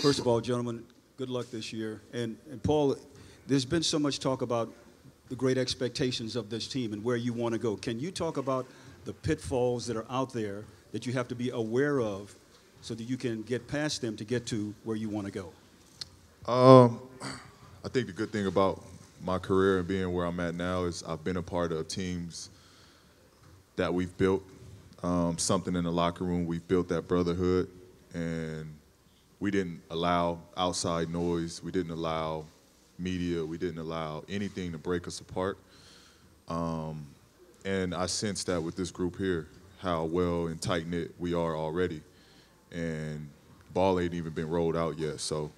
First of all, gentlemen, good luck this year. And Paul, there's been so much talk about the great expectations of this team and where you want to go. Can you talk about the pitfalls that are out there that you have to be aware of so that you can get past them to get to where you want to go? I think the good thing about my career and being where I'm at now is I've been a part of teams that we've built something in the locker room. We've built that brotherhood, and we didn't allow outside noise. We didn't allow media. We didn't allow anything to break us apart. And I sense that with this group here, how well and tight-knit we are already. And ball ain't even been rolled out yet. So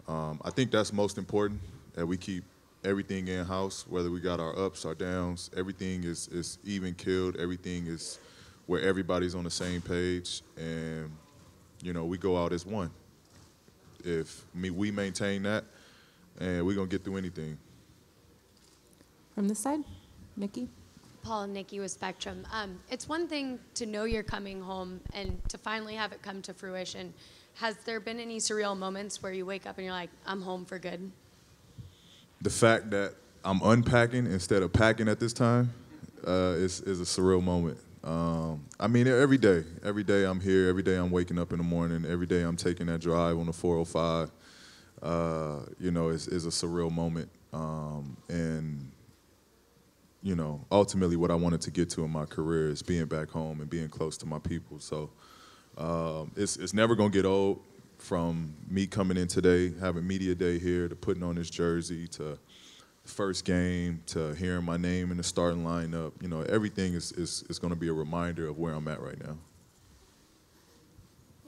I think that's most important, that we keep everything in-house, whether we got our ups, our downs. Everything is even-keeled. Everything is where everybody's on the same page. And, you know, we go out as one. If we maintain that, and we're going to get through anything. From this side, Nikki. Paul and Nikki with Spectrum. It's one thing to know you're coming home and to finally have it come to fruition. Has there been any surreal moments where you wake up and you're like, I'm home for good? The fact that I'm unpacking instead of packing at this time is a surreal moment. I mean, every day I'm here, every day I'm waking up in the morning, every day I'm taking that drive on the 405, you know, is a surreal moment. And, you know, ultimately what I wanted to get to in my career is being back home and being close to my people. So it's never going to get old, from me coming in today, having media day here, to putting on this jersey, to first game, to hearing my name in the starting lineup. You know, everything is going to be a reminder of where I'm at right now.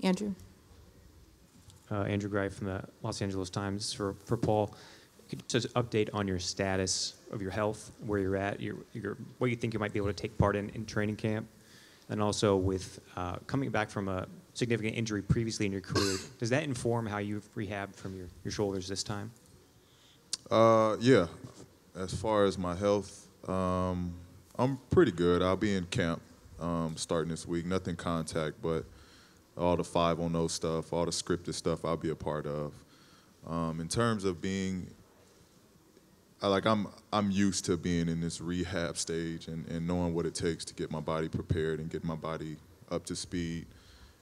Andrew. Andrew Gray from the Los Angeles Times for Paul. Could you just update on your status of your health, where you're at, what you think you might be able to take part in training camp, and also with coming back from a significant injury previously in your career, does that inform how you've rehabbed from your shoulders this time? Yeah. As far as my health, I'm pretty good. I'll be in camp starting this week. Nothing contact, but all the 5-on-0 stuff, all the scripted stuff I'll be a part of. In terms of being, I'm used to being in this rehab stage and knowing what it takes to get my body prepared and get my body up to speed.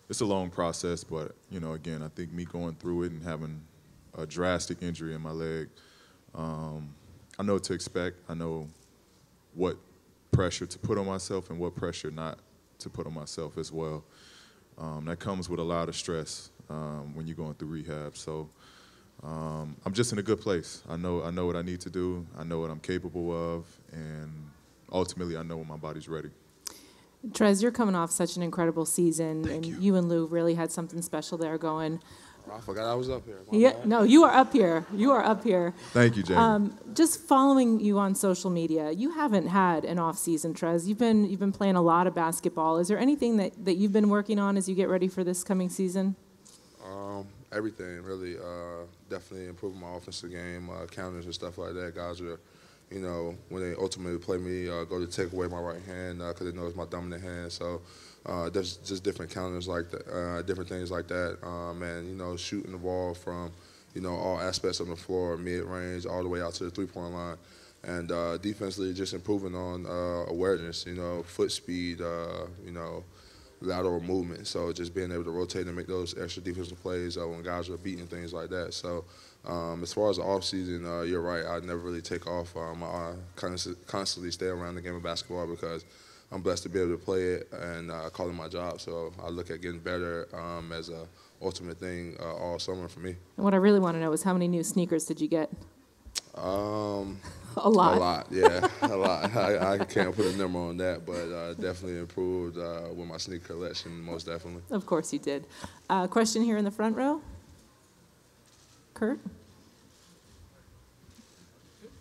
It's a long process, but, you know, again, I think me going through it and having a drastic injury in my leg, I know what to expect. I know what pressure to put on myself and what pressure not to put on myself as well. That comes with a lot of stress when you're going through rehab. So I'm just in a good place. I know what I need to do. I know what I'm capable of, and ultimately I know when my body's ready. Trez, you're coming off such an incredible season, Thank and you. you and Lou really had something special there going. I forgot I was up here. Yeah, no, you are up here. You are up here. Thank you, Jamie. Just following you on social media, you haven't had an off season, Trez. You've been playing a lot of basketball. Is there anything that you've been working on as you get ready for this coming season? Everything, really. Definitely improving my offensive game, counters and stuff like that. Guys are, you know, when they ultimately play me, go to take away my right hand because they know it's my dominant hand. So there's just different counters like that, different things like that. And, you know, shooting the ball from, you know, all aspects of the floor, mid-range, all the way out to the three-point line. And defensively, just improving on awareness, you know, foot speed, you know, lateral movement. So just being able to rotate and make those extra defensive plays when guys are beating, things like that. So as far as the offseason, you're right. I never really take off. I constantly stay around the game of basketball because I'm blessed to be able to play it and call it my job. So I look at getting better as a ultimate thing all summer for me. And what I really want to know is how many new sneakers did you get? A lot. A lot, yeah, a lot. I can't put a number on that, but definitely improved with my sneaker collection, most definitely. Of course you did. Question here in the front row. Kurt?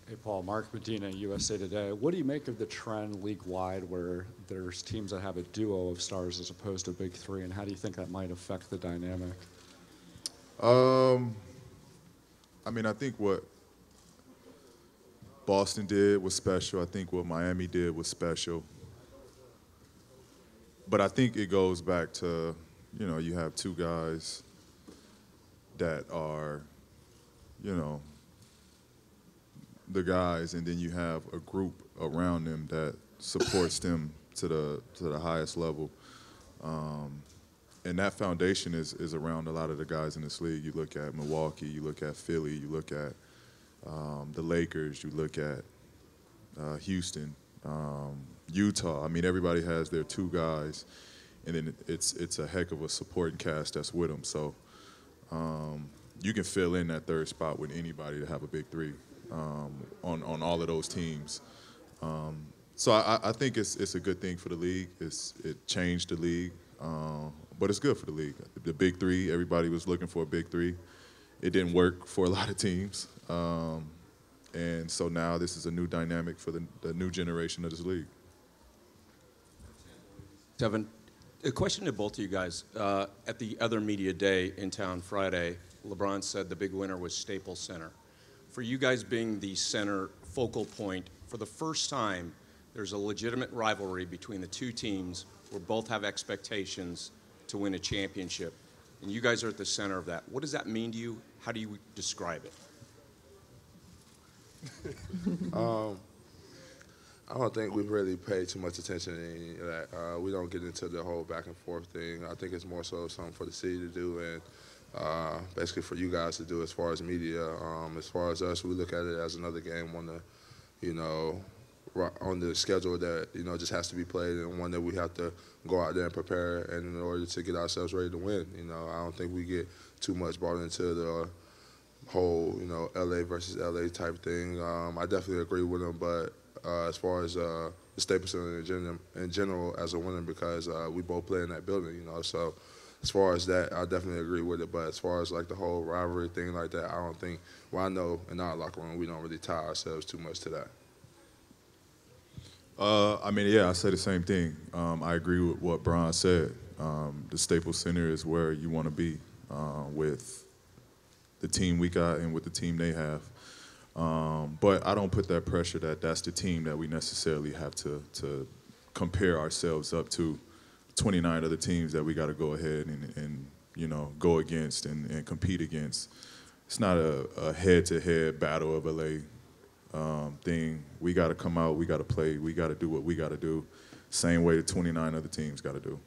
Hey, Paul. Mark Medina, USA Today. What do you make of the trend league-wide where there's teams that have a duo of stars as opposed to a big three, and how do you think that might affect the dynamic? I mean, I think what Boston did was special. I think what Miami did was special. But I think it goes back to, you know, you have two guys that are, you know, the guys, and then you have a group around them that supports them to the highest level. And that foundation is around a lot of the guys in this league. You look at Milwaukee, you look at Philly, you look at the Lakers, you look at Houston, Utah. I mean, everybody has their two guys, and then it's a heck of a supporting cast that's with them. So you can fill in that third spot with anybody to have a big three on all of those teams. So I think it's a good thing for the league. It changed the league, but it's good for the league. The big three, everybody was looking for a big three. It didn't work for a lot of teams. And so now this is a new dynamic for the new generation of this league. Devin, a question to both of you guys. At the other media day in town Friday, LeBron said the big winner was Staples Center. For you guys being the center focal point, for the first time, there's a legitimate rivalry between the two teams where both have expectations to win a championship. And you guys are at the center of that. What does that mean to you? How do you describe it? I don't think we've really paid too much attention to any of that. We don't get into the whole back and forth thing. I think it's more so something for the city to do and basically for you guys to do as far as media. As far as us, we look at it as another game on the, you know, on the schedule that, you know, just has to be played, and one that we have to go out there and prepare and in order to get ourselves ready to win. You know, I don't think we get too much brought into the whole, you know, LA versus LA type thing. I definitely agree with him, but as far as the Staples Center in general as a winner, because we both play in that building, you know. So as far as that, I definitely agree with it. But as far as like the whole rivalry thing like that, I don't think. Well, I know in our locker room we don't really tie ourselves too much to that. I mean, yeah, I say the same thing. I agree with what Bron said. The Staples Center is where you want to be with the team we got and with the team they have. But I don't put that pressure that that's the team that we necessarily have to compare ourselves up to. 29 other teams that we got to go ahead and you know, go against and compete against. It's not a head-to-head battle of LA thing. We got to come out, we got to play, we got to do what we got to do. Same way the 29 other teams got to do.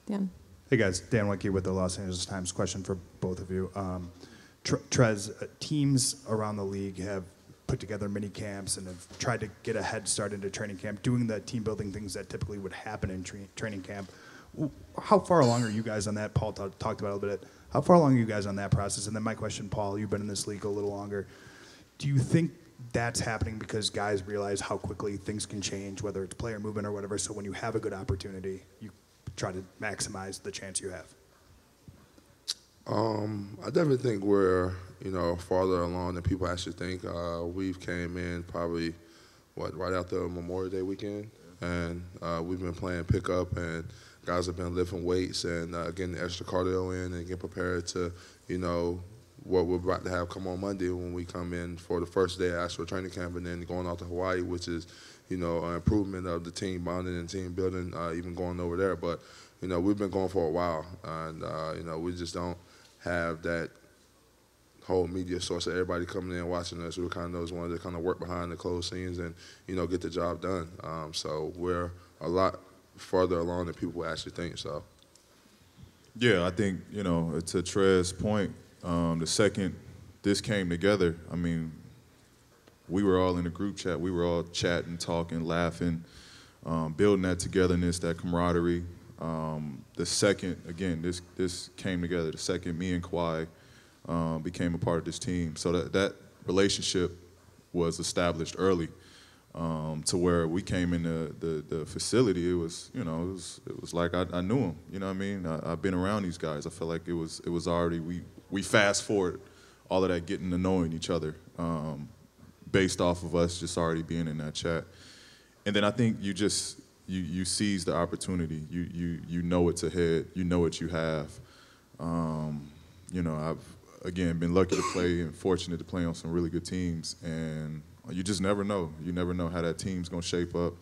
Dan. Hey guys, Dan Wicke with the Los Angeles Times. Question for both of you. Trez, teams around the league have put together mini camps and have tried to get a head start into training camp, doing the team building things that typically would happen in training camp. How far along are you guys on that? Paul talked about it a little bit. How far along are you guys on that process? And then my question, Paul, you've been in this league a little longer. Do you think that's happening because guys realize how quickly things can change, whether it's player movement or whatever, so when you have a good opportunity, you try to maximize the chance you have? I definitely think we're, you know, farther along than people actually think. We've came in probably, right after Memorial Day weekend, and we've been playing pickup, and guys have been lifting weights and getting extra cardio in and getting prepared to, you know, what we're about to have come on Monday when we come in for the first day of actual training camp, and then going out to Hawaii, which is, you know, an improvement of the team bonding and team building, even going over there. But, you know, we've been going for a while, and, you know, we just don't have that whole media source of everybody coming in watching us. We're kind of those ones that kind of work behind the closed scenes and, you know, get the job done. So we're a lot further along than people actually think. So, Yeah, I think, you know, to Trez's point, the second this came together, I mean, we were all in a group chat. We were all chatting, talking, laughing, building that togetherness, that camaraderie. The second, again, this came together. The second me and Kawhi became a part of this team. So that relationship was established early to where we came into the facility. It was, you know, it was like I knew him. You know what I mean? I've been around these guys. I felt like it was already, we fast forward all of that getting to knowing each other based off of us just already being in that chat. And then I think you seize the opportunity. You know what's ahead. You know what you have. You know, I've, again, been lucky to play and fortunate to play on some really good teams. And you just never know. You never know how that team's going to shape up.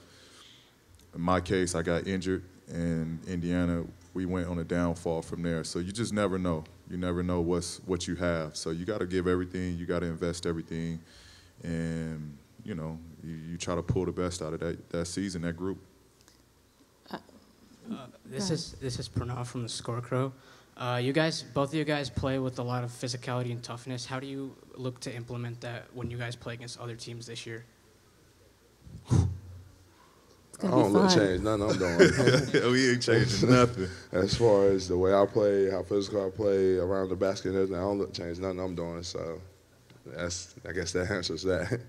In my case, I got injured. In Indiana, we went on a downfall from there. So you just never know. You never know what you have. So you got to give everything. You got to invest everything, and you try to pull the best out of that season, that group. This is Pranav from the Scarecrow. Both of you guys play with a lot of physicality and toughness. How do you look to implement that when you guys play against other teams this year? I don't look to change nothing I'm doing. We ain't changing nothing. As far as the way I play, how physical I play around the basket and everything, I don't look to change nothing I'm doing. So I guess that answers that.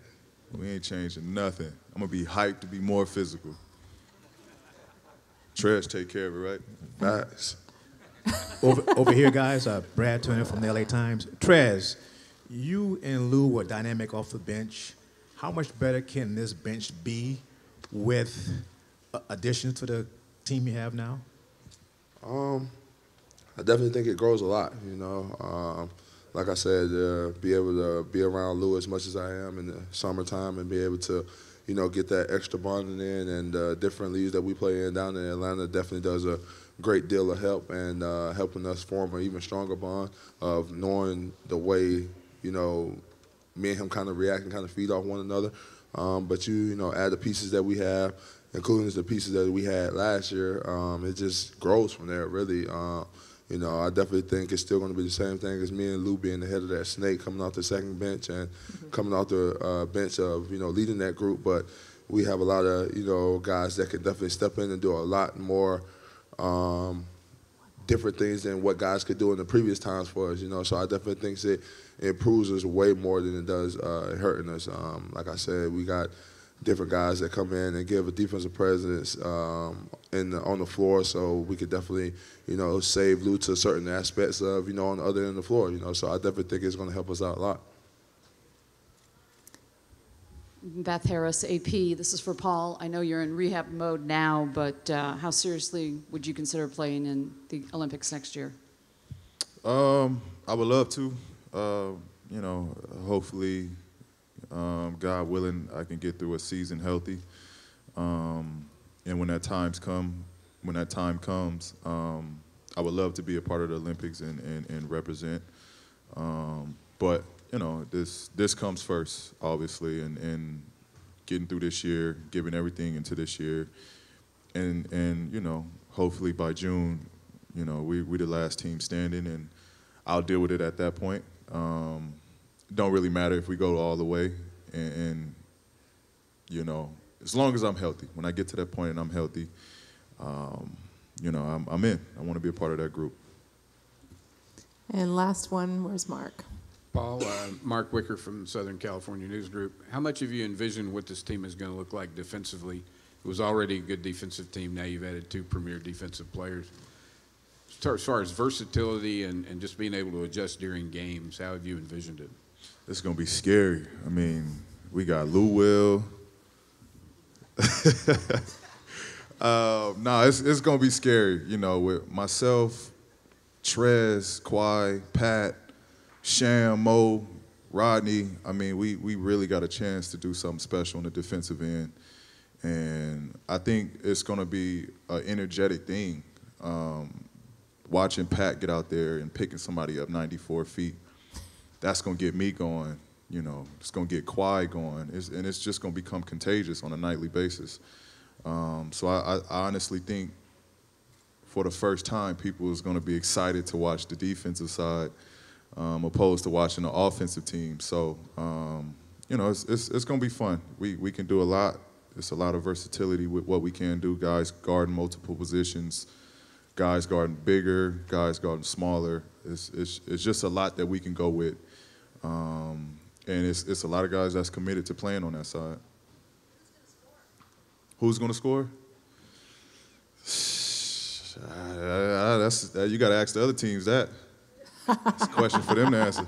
We ain't changing nothing. I'm going to be hyped to be more physical. Trez take care of it, right? Facts. Over here, guys, Brad Turner from the LA Times. Trez, you and Lou were dynamic off the bench. How much better can this bench be with additions to the team you have now? I definitely think it grows a lot, Like I said, be able to be around Lou as much as I am in the summertime and be able to, get that extra bonding in, and different leagues that we play in down in Atlanta definitely does a great deal of help, and helping us form an even stronger bond of knowing the way, me and him kind of react and kind of feed off one another. But add the pieces that we have, including the pieces that we had last year, it just grows from there, really. I definitely think it's still going to be the same thing as me and Lou being the head of that snake, coming off the second bench and coming off the bench of, leading that group. But we have a lot of, guys that can definitely step in and do a lot more different things than what guys could do in the previous times for us, So I definitely think it improves us way more than it does hurting us. Like I said, we got different guys that come in and give a defensive presence on the floor, so we could definitely, save Lou to certain aspects of, on the other end of the floor, So I definitely think it's going to help us out a lot. Beth Harris, AP. This is for Paul. I know you're in rehab mode now, but how seriously would you consider playing in the Olympics next year? I would love to. Hopefully, God willing, I can get through a season healthy. And when that time comes, I would love to be a part of the Olympics and represent. But this comes first, obviously, and getting through this year, giving everything into this year, and hopefully by June, we the last team standing, and I'll deal with it at that point. Don't really matter if we go all the way, and as long as I'm healthy. When I get to that point and I'm healthy, I'm in. I want to be a part of that group. And last one, where's Mark? Paul, Mark Wicker from Southern California News Group. How much have you envisioned what this team is going to look like defensively? It was already a good defensive team. Now you've added 2 premier defensive players. As far as versatility and just being able to adjust during games, how have you envisioned it? It's going to be scary. I mean, we got Lou Will. It's going to be scary, with myself, Trez, Kwai, Pat, Sham, Mo, Rodney. I mean, we really got a chance to do something special on the defensive end. And I think it's going to be an energetic thing. Watching Pat get out there and picking somebody up 94 feet, that's going to get me going. It's going to get Kwai going. And it's just going to become contagious on a nightly basis. So I honestly think for the first time, people is going to be excited to watch the defensive side opposed to watching the offensive team. So, it's going to be fun. We can do a lot. It's a lot of versatility with what we can do. Guys guarding multiple positions, guys guarding bigger, guys guarding smaller. It's just a lot that we can go with. And it's a lot of guys that's committed to playing on that side. Who's going to score? You got to ask the other teams that. It's a question for them to answer.